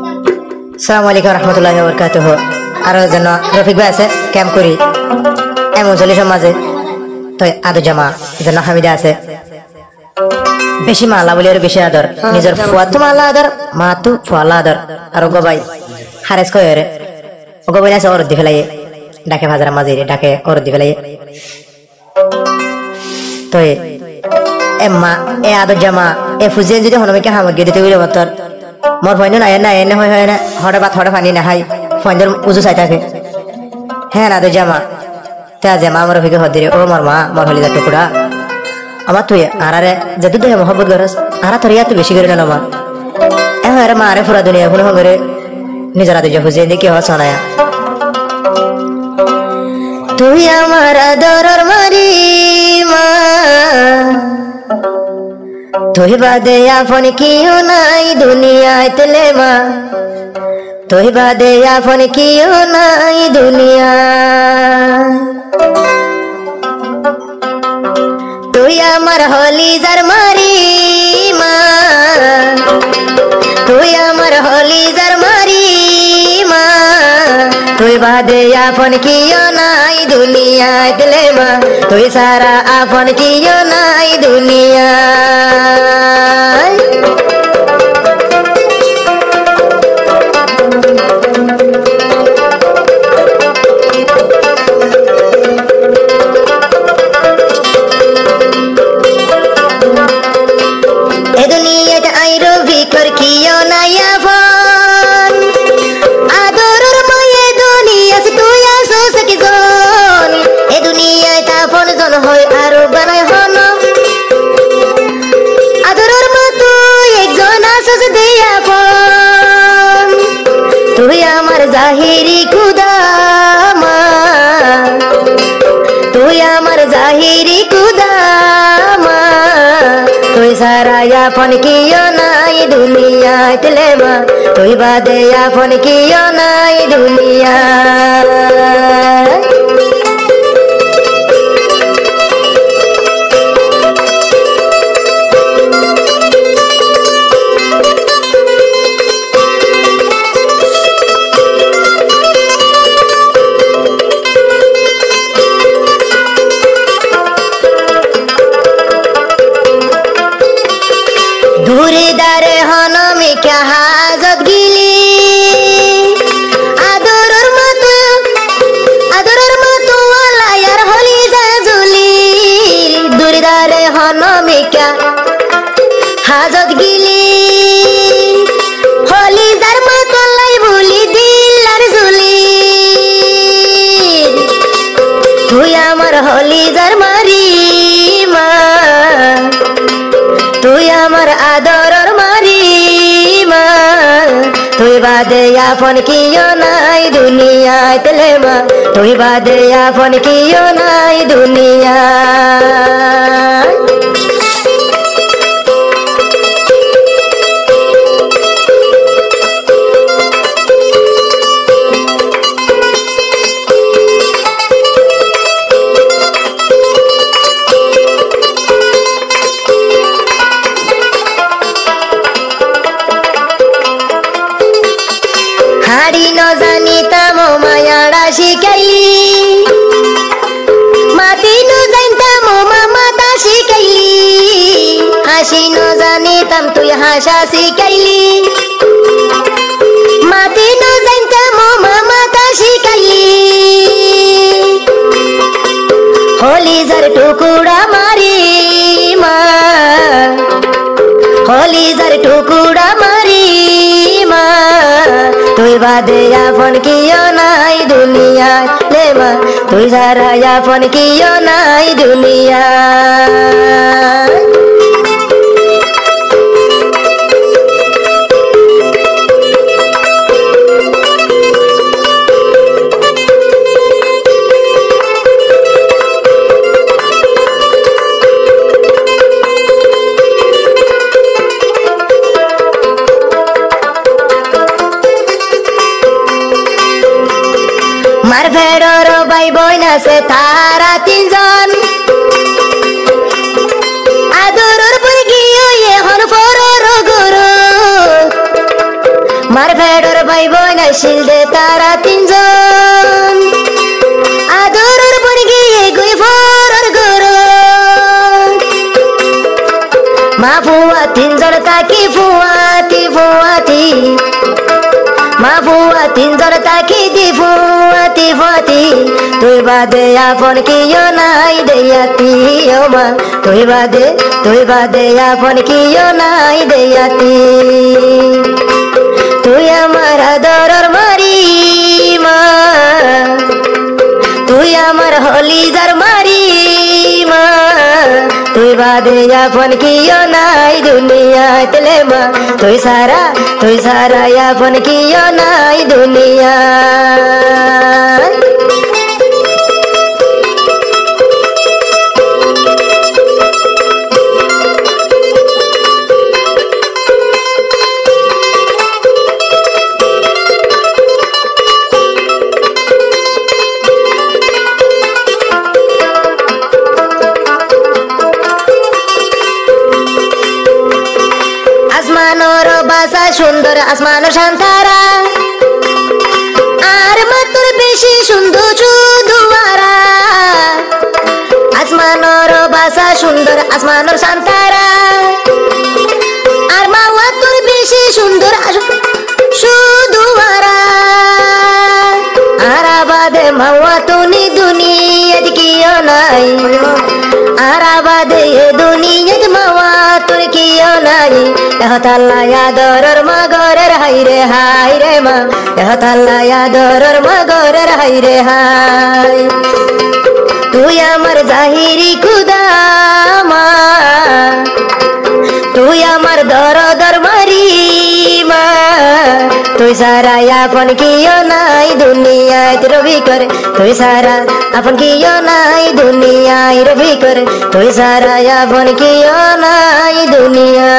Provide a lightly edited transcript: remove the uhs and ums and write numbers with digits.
আসসালামু আলাইকুম রহমতুল্লাহি ওয়া বারাকাতুহু। আর যেন রফিক ভাই আছে ক্যাম্প করি এমন চল্লিশ মাঝে তো আদর জামা যেন হামিদা আছে বেশি মালা বলি আর বেশি আদর নিজের ফুয়া তো মালা আদর মা তো ফুয়ালা আদর আর গবাই হারেস কয়ে রে গবাই আছে ওর দি ফেলাই ডাকে ভাজার মাঝে ডাকে ওর দি ফেলাই তো এ মা এ আদর জামা এ ফুজিয়ে যদি হনমিকে হামগিয়ে দিতে গেলে বতর মোর ফোন না এনে এনে হয় না হঠাৎ ভাত হঠাৎ পানি না খাই ফোনের উজু চাই থাকে হ্যাঁ না আদর জামা তে আজ মা আমার ফিকে হদিরে ও মোর মা মোর হলি যা টুকুরা আমার তুই আরে যেহেতু তুই মহব্বত করস আর তোর ইয়া তুই বেশি করে না মা হ্যাঁ মা আরে পুরা দুনিয়া কোনো সঙ্গে নিজের আদর ফুজিয়ে দিয়ে কি হস না তুই আমার আদরের মারি মা তুই বাদে আপন কিও নাই দুনিয়ায় তেলে মা তুই বাদে আপন কিও নাই দুনিয়া তুই আমার হলি যার মারি মা তুই আমার হলি যার মারি মা তুই বাদে আপন কিও নাই দুনিয়ায় দিলে মা তুই সারা আপন কিও নাই দুনিয়ায় এ দুনিয়াতে আইরো ভিকর কিও নাই আপন আদরের মায়ে দুনিয়া তুই আসো সকি জন এ দুনিয়ায় তাপন জন হয় আর বানাই হন আদরের মা তুই একজন আসস দেয়া আপন তুই আমার জাহিরি খুদা মা তুই আমার জাহিরি খুদা মা তুই সারা আপন কিও নাই দুনিয়ায় তেলে মা তুই বাদে আপন কিও নাই দুনিয়ায় দূরে দারে হনমিকা হাজত গিলি আদরের মতো আলায়ার হলি জাজুলি দূরে দারে হনমিকা হাজত গিলি হলি যার মতো লাই বলি দিলার জুলি তুই আমার হলি যার মারি মা তুই আমার আদরের মারি মা তুই বাদে আপন কিও নাই দুনিয়ায় তেলে মা তুই বাদে আপন কিও নাই দুনিয়ায় হাড়ি ন জানিতাম মায়াড়া শিখাইলি মাতি ন জানতাম মাতা শিখাইলি হাসি ন জানিতাম তুই হাসা শিখাইলি মাতি ন জানতাম মাতা শিখাইলি হলি যার টুকুরা মারি মা হলি যার টুকুরা মারি মা তুই বাদে আপন কিও নাই দুনিয়ায় লে মা তুই সারা আপন কিও নাই দুনিয়ায় মার ভেড়র ভাই বোন আছে তারা তিনজন আদরের বই গিয়ে এখন পরর গুরু মার ফেডর ভাই বোন আসিল দে তারা তিনজন আদরের বন গিয়ে গুই ফরর গরু মা ফুয়া তিনজন তাকি ফুয়াতি ফুয়াতি মা ফুয়া তিনজন তাকি দি ফুয়াতি ফুয়াতি তুই বাদে আপন কিয় নাই দেয়াতি ও মা তুই বাদে আপন কিয় নাই দেয়াতি তুই আমার আদরের মারি মা তুই আমার হলিজার মারি মা তুই বাদে আপন কিয় নাই দুনিয়ায় তেলে মা তুই সারা আপন কিয় নাই দুনিয়ায় আসমানোর বাসা সুন্দর আসমান শান্তারা আর মাত্র বেশি সুন্দর চুদুয়ারা আসমানোর বাসা সুন্দর আসমানোর শান্তারা আর মাওয়া তোর বেশি সুন্দর সুদুয়ারা আর আবাদে মাওয়া তুমি দুনিয়াত কিয় নাই আর আবাদে দুনিয়াত মাওয়া তোর কিয় নাই এহতাল্লায়া দরর মগরের হাইরে হাইরে মা এহতাল্লায়া দরর মগরের হাইরে হাই তুই আমার জাহিরি খুদা মা তুই আমার দরদর মারি মা তুই সারা আপন কিয় নাই দুনিয়ায় রবি করে তুই সারা আপন কিয় নাই দুনিয়ায় রবি করে তুই সারা আপন কিয় নাই দুনিয়া